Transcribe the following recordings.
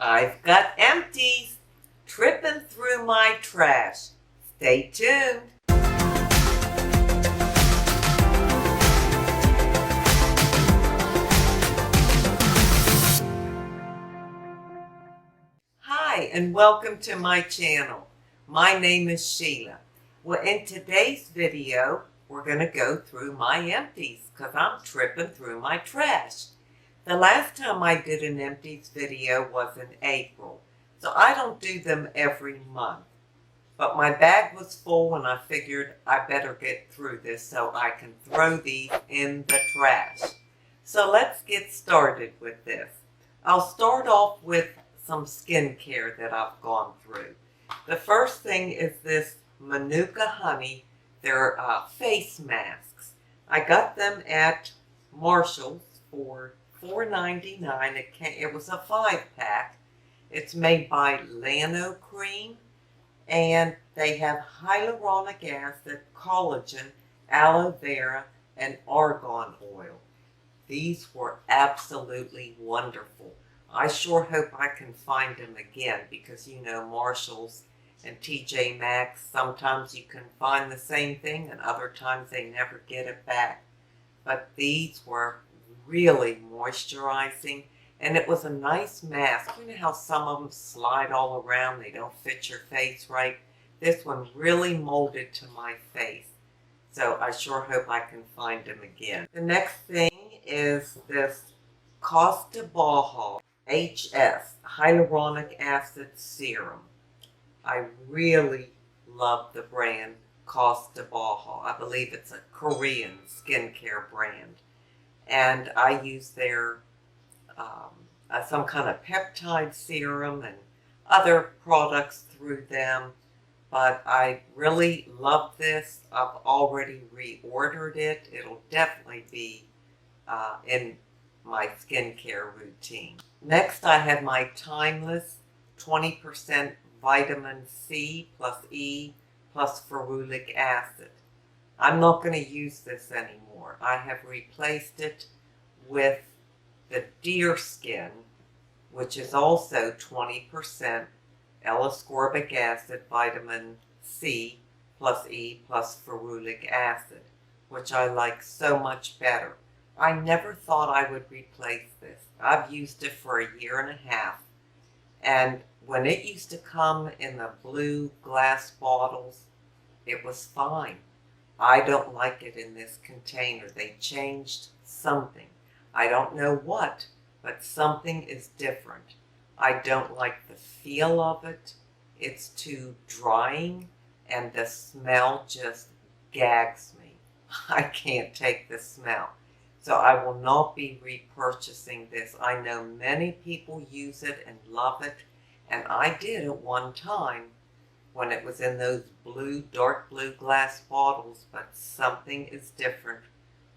I've got empties tripping through my trash. Stay tuned. Hi, and welcome to my channel. My name is Sheila. Well, in today's video, we're going to go through my empties because I'm tripping through my trash. The last time I did an empties video was in April, so I don't do them every month. But my bag was full and I figured I better get through this so I can throw these in the trash. So let's get started with this. I'll start off with some skincare that I've gone through. The first thing is this Manuka Honey. They're face masks. I got them at Marshall's for $4.99. It was a 5-pack. It's made by Lano Cream, and they have hyaluronic acid, collagen, aloe vera, and argan oil. These were absolutely wonderful. I sure hope I can find them again because, you know, Marshall's and TJ Maxx, sometimes you can find the same thing and other times they never get it back. But these were really moisturizing, and it was a nice mask. You know how some of them slide all around, they don't fit your face right? This one really molded to my face. So I sure hope I can find them again. The next thing is this Costa Baja HS Hyaluronic Acid Serum. I really love the brand Costa Baja. I believe it's a Korean skincare brand. And I use their some kind of peptide serum and other products through them. But I really love this. I've already reordered it. It'll definitely be in my skincare routine. Next, I have my Timeless 20% vitamin C plus E plus ferulic acid. I'm not going to use this anymore. I have replaced it with the Deer Skin, which is also 20% L-ascorbic acid, vitamin C plus E plus ferulic acid, which I like so much better. I never thought I would replace this. I've used it for a year and a half, and when it used to come in the blue glass bottles, it was fine. I don't like it in this container. They changed something. I don't know what, but something is different. I don't like the feel of it. It's too drying, and the smell just gags me. I can't take the smell. So I will not be repurchasing this. I know many people use it and love it, and I did at one time when it was in those blue, dark blue glass bottles, but something is different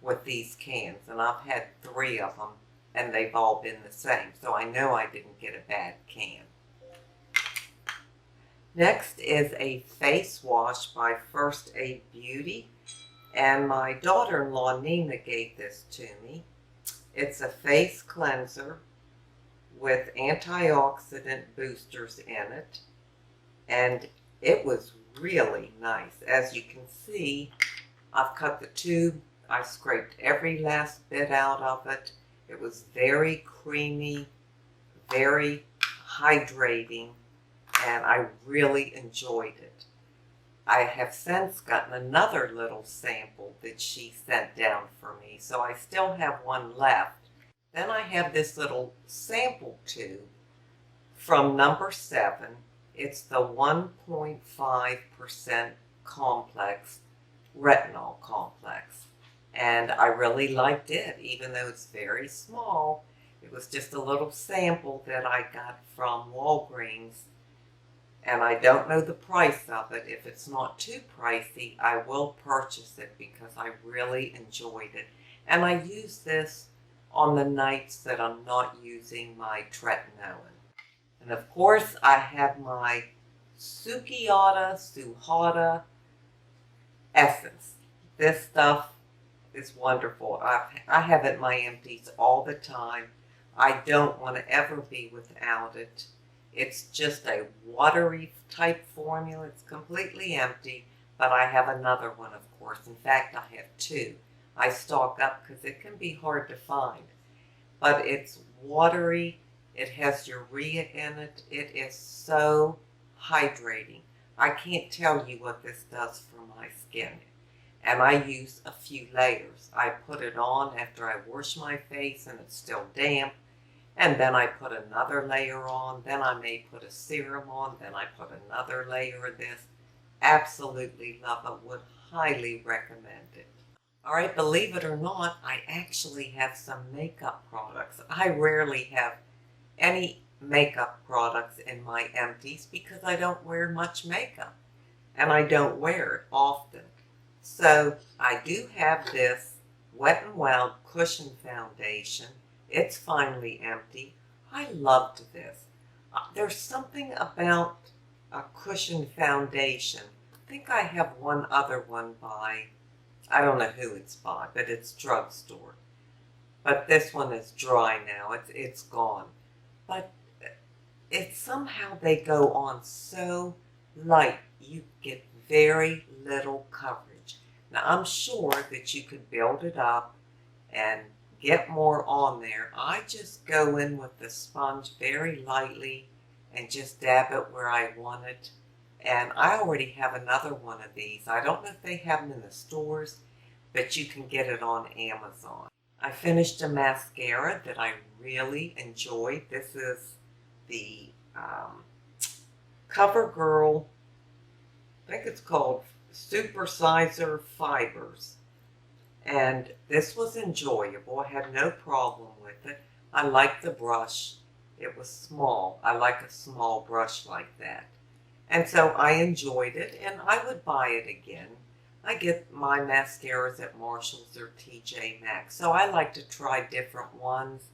with these cans, and I've had 3 of them, and they've all been the same, so I know I didn't get a bad can. Next is a face wash by First Aid Beauty, and my daughter-in-law Nina gave this to me. It's a face cleanser with antioxidant boosters in it, and it was really nice. As you can see, I've cut the tube. I scraped every last bit out of it. It was very creamy, very hydrating, and I really enjoyed it. I have since gotten another little sample that she sent down for me, so I still have one left. Then I have this little sample tube from number 7. It's the 1.5% complex, retinol complex. And I really liked it, even though it's very small. It was just a little sample that I got from Walgreens. And I don't know the price of it. If it's not too pricey, I will purchase it because I really enjoyed it. And I use this on the nights that I'm not using my tretinoin. And of course, I have my Suhada Essence. This stuff is wonderful. I have it in my empties all the time. I don't want to ever be without it. It's just a watery type formula. It's completely empty, but I have another one, of course. In fact, I have two. I stock up because it can be hard to find. But it's watery. It has urea in it. It is so hydrating. I can't tell you what this does for my skin. And I use a few layers. I put it on after I wash my face and it's still damp. And then I put another layer on. Then I may put a serum on. Then I put another layer of this. Absolutely love it. Would highly recommend it. All right, believe it or not, I actually have some makeup products. I rarely have any makeup products in my empties because I don't wear much makeup. And I don't wear it often. So I do have this Wet n Wild Cushion Foundation. It's finally empty. I loved this. There's something about a cushion foundation. I think I have one other one by, I don't know who it's by, but it's drugstore. But this one is dry now. It's gone. But it's somehow they go on so light. You get very little coverage. Now I'm sure that you could build it up and get more on there. I just go in with the sponge very lightly and just dab it where I want it. And I already have another one of these. I don't know if they have them in the stores, but you can get it on Amazon. I finished a mascara that I really enjoyed. This is the CoverGirl, I think it's called Super Sizer Fibers. And this was enjoyable. I had no problem with it. I like the brush. It was small. I like a small brush like that. And so I enjoyed it, and I would buy it again. I get my mascaras at Marshall's or TJ Maxx, so I like to try different ones.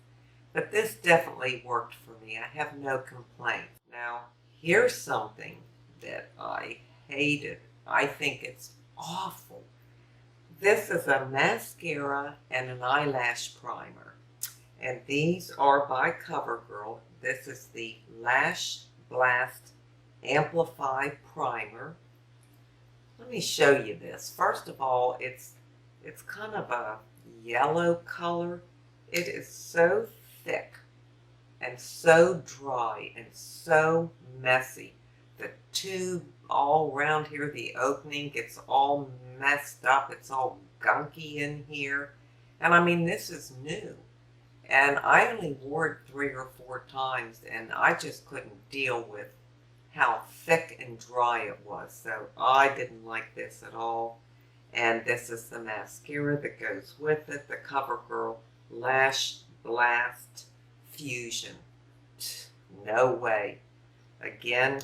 But this definitely worked for me. I have no complaints. Now, here's something that I hated. I think it's awful. This is a mascara and an eyelash primer. And these are by CoverGirl. This is the Lash Blast Amplify Primer. Let me show you this. First of all, it's kind of a yellow color. It is so thick and so dry and so messy. The tube all around here, the opening gets all messed up. It's all gunky in here. And I mean, this is new. And I only wore it 3 or 4 times, and I just couldn't deal with how thick and dry it was. So I didn't like this at all. And this is the mascara that goes with it, the CoverGirl Lash Blast Fusion. No way. Again,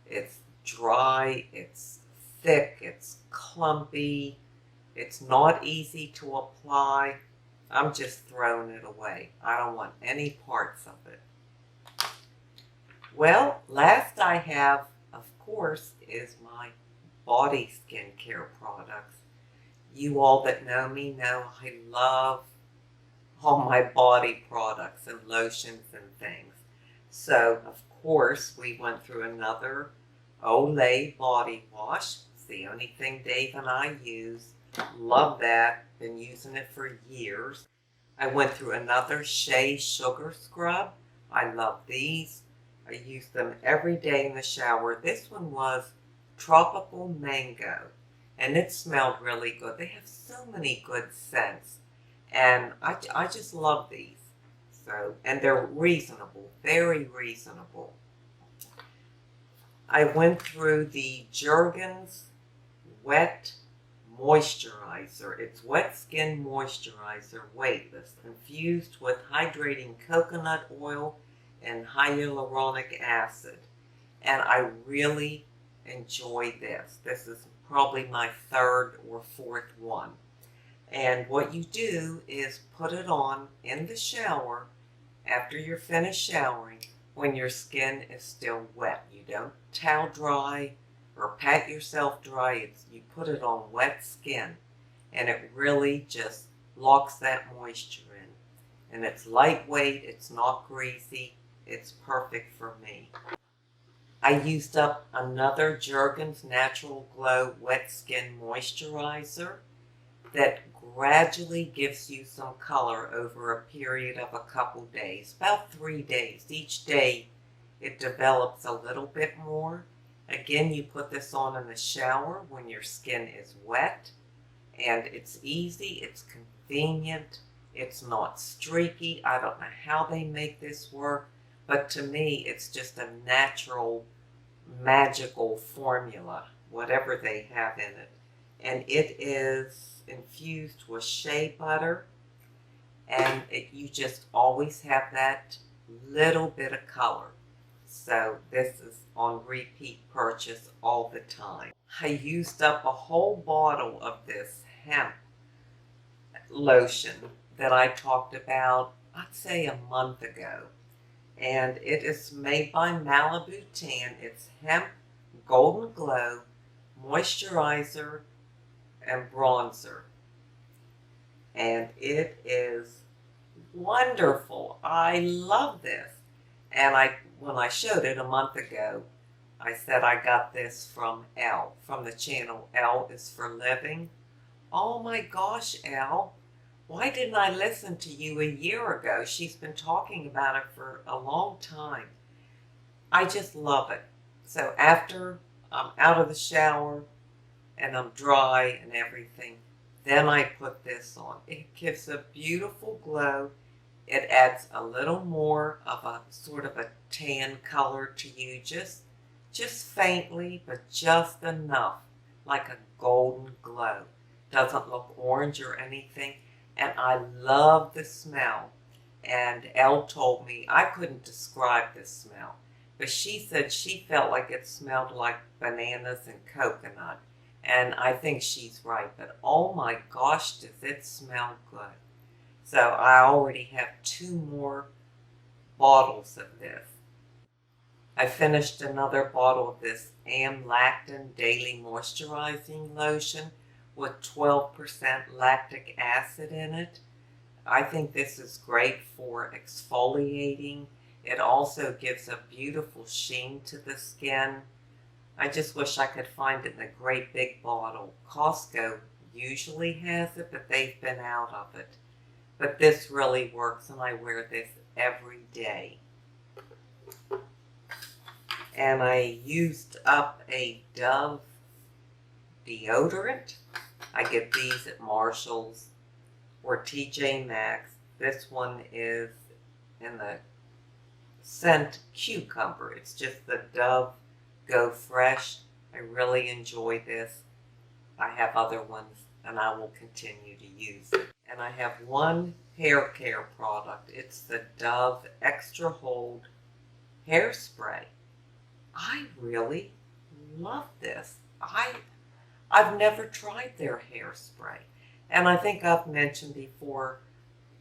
it's dry, it's thick, it's clumpy, it's not easy to apply. I'm just throwing it away. I don't want any parts of it. Well, last I have, of course, is my body skincare products. You all that know me know I love all my body products and lotions and things. So, of course, we went through another Olay body wash. It's the only thing Dave and I use. Love that. Been using it for years. I went through another Shea Sugar Scrub. I love these. I use them every day in the shower. This one was Tropical Mango, and it smelled really good. They have so many good scents, and I just love these. So, and they're reasonable, very reasonable. I went through the Jergens Wet Moisturizer. It's wet skin moisturizer, weightless, infused with hydrating coconut oil and hyaluronic acid. And I really enjoy this. This is probably my 3rd or 4th one. And what you do is put it on in the shower after you're finished showering when your skin is still wet. You don't towel dry or pat yourself dry. You put it on wet skin, and it really just locks that moisture in. And it's lightweight, it's not greasy, it's perfect for me. I used up another Jergens Natural Glow Wet Skin Moisturizer that gradually gives you some color over a period of a couple days, about 3 days. Each day it develops a little bit more. Again, you put this on in the shower when your skin is wet, and it's easy, it's convenient, it's not streaky. I don't know how they make this work, but to me it's just a natural, magical formula, whatever they have in it. And it is infused with shea butter, and you just always have that little bit of color. So this is on repeat purchase all the time. I used up a whole bottle of this hemp lotion that I talked about, I'd say a month ago. And it is made by Malibu Tan. It's hemp, golden glow, moisturizer, and bronzer. And it is wonderful. I love this. And when I showed it a month ago, I said I got this from Elle, from the channel Elle is for Living. Oh my gosh, Elle, why didn't I listen to you a year ago? She's been talking about it for a long time. I just love it. So after I'm out of the shower and I'm dry and everything, then I put this on. It gives a beautiful glow. It adds a little more of a sort of a tan color to you, just faintly, but just enough, like a golden glow. Doesn't look orange or anything, and I love the smell. And Elle told me I couldn't describe this smell, but she said she felt like it smelled like bananas and coconut, and I think she's right, but oh my gosh, does it smell good. So I already have 2 more bottles of this. I finished another bottle of this Lactin Daily Moisturizing Lotion with 12% lactic acid in it. I think this is great for exfoliating. It also gives a beautiful sheen to the skin. I just wish I could find it in a great big bottle. Costco usually has it, but they've been out of it. But this really works, and I wear this every day. And I used up a Dove deodorant. I get these at Marshall's or TJ Maxx. This one is in the scent cucumber. It's just the Dove Go Fresh. I really enjoy this. I have other ones, and I will continue to use it. And I have one hair care product. It's the Dove Extra Hold Hairspray. I really love this. I've never tried their hairspray. And I think I've mentioned before,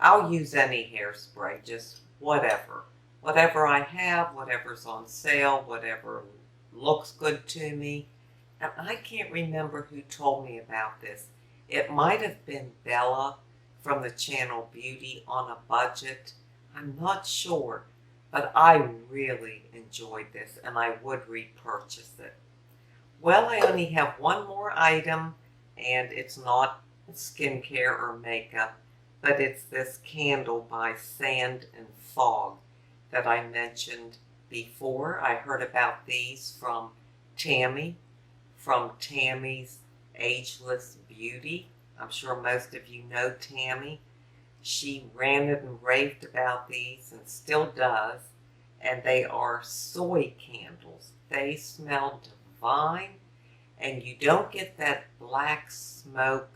I'll use any hairspray, just whatever. Whatever I have, whatever's on sale, whatever looks good to me. And I can't remember who told me about this. It might have been Bella from the channel Beauty on a Budget. I'm not sure, but I really enjoyed this and I would repurchase it. Well, I only have one more item, and it's not skincare or makeup, but it's this candle by Sand and Fog that I mentioned before. I heard about these from Tammy, from Tammy's Ageless Beauty. I'm sure most of you know Tammy. She ranted and raved about these and still does. And they are soy candles. They smell divine. And you don't get that black smoke,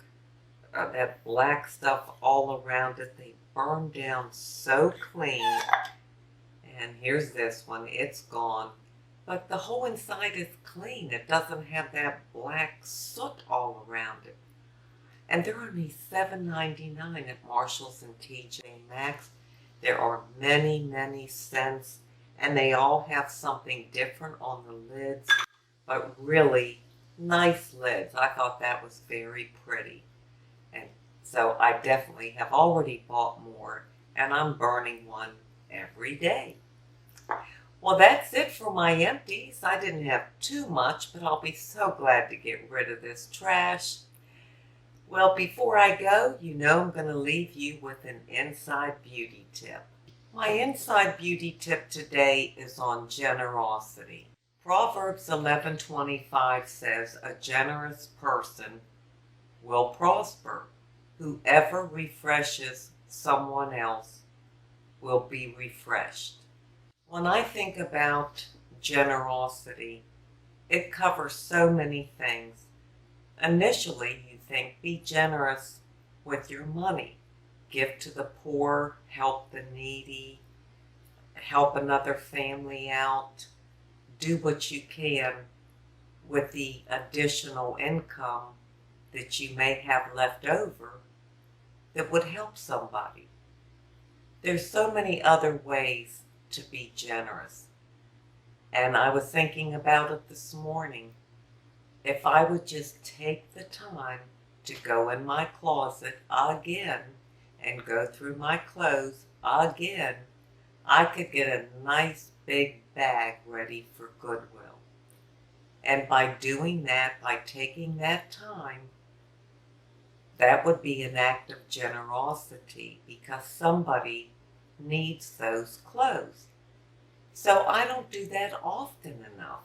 that black stuff all around it. They burn down so clean. And here's this one. It's gone. But the whole inside is clean. It doesn't have that black soot all around it. And they're only $7.99 at Marshall's and TJ Maxx. There are many, many scents, and they all have something different on the lids, but really nice lids. I thought that was very pretty. And so I definitely have already bought more, and I'm burning one every day. Well, that's it for my empties. I didn't have too much, but I'll be so glad to get rid of this trash. Well, before I go, I'm going to leave you with an inside beauty tip. My inside beauty tip today is on generosity. Proverbs 11:25 says, "A generous person will prosper. Whoever refreshes someone else will be refreshed." When I think about generosity, it covers so many things. Initially, you think, be generous with your money. Give to the poor, help the needy, help another family out. Do what you can with the additional income that you may have left over that would help somebody. There's so many other ways to be generous. And I was thinking about it this morning. If I would just take the time to go in my closet again and go through my clothes again, I could get a nice big bag ready for Goodwill. And by doing that, by taking that time, that would be an act of generosity because somebody needs those clothes. So I don't do that often enough.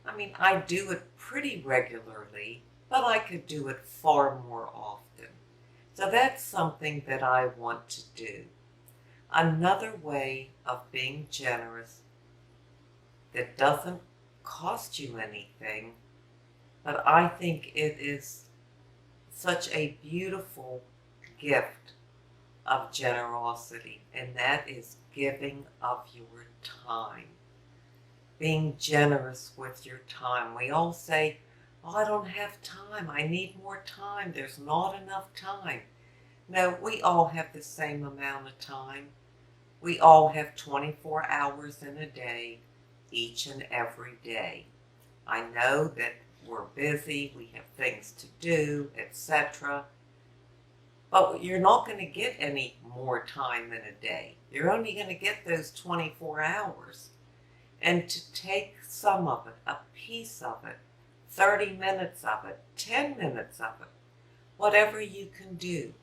I mean, I do it pretty regularly, but I could do it far more often. So that's something that I want to do. Another way of being generous that doesn't cost you anything, but I think it is such a beautiful gift of generosity, and that is giving of your time. Being generous with your time. We all say, "Oh, I don't have time. I need more time. There's not enough time." No, we all have the same amount of time. We all have 24 hours in a day, each and every day. I know that we're busy, we have things to do, etc. But you're not going to get any more time in a day. You're only going to get those 24 hours. And to take some of it, a piece of it, 30 minutes of it, 10 minutes of it, whatever you can do,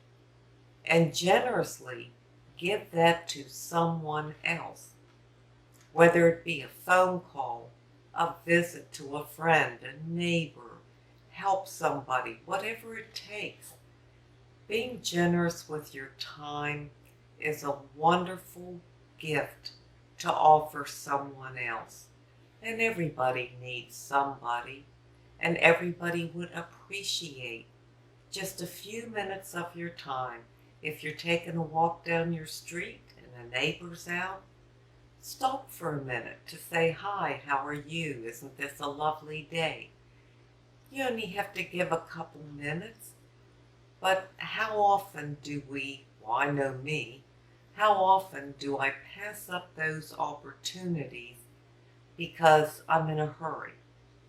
and generously give that to someone else. Whether it be a phone call, a visit to a friend, a neighbor, help somebody, whatever it takes. Being generous with your time is a wonderful gift to offer someone else. And everybody needs somebody, and everybody would appreciate just a few minutes of your time. If you're taking a walk down your street and a neighbor's out, stop for a minute to say, "Hi, how are you? Isn't this a lovely day?" You only have to give a couple minutes. But how often do we, well, I know me, how often do I pass up those opportunities because I'm in a hurry,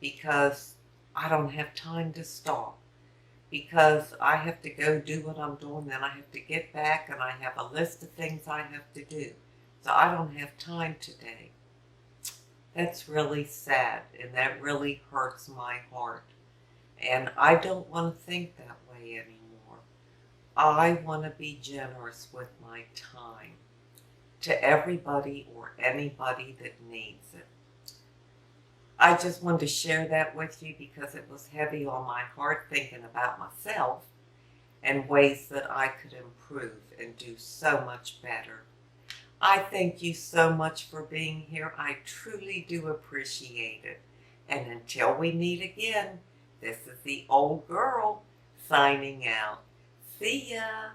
because I don't have time to stop, because I have to go do what I'm doing, then I have to get back and I have a list of things I have to do. So I don't have time today. That's really sad, and that really hurts my heart. And I don't want to think that way anymore. I want to be generous with my time to everybody or anybody that needs it. I just wanted to share that with you because it was heavy on my heart thinking about myself and ways that I could improve and do so much better. I thank you so much for being here. I truly do appreciate it. And until we meet again, this is the old girl signing out. See ya!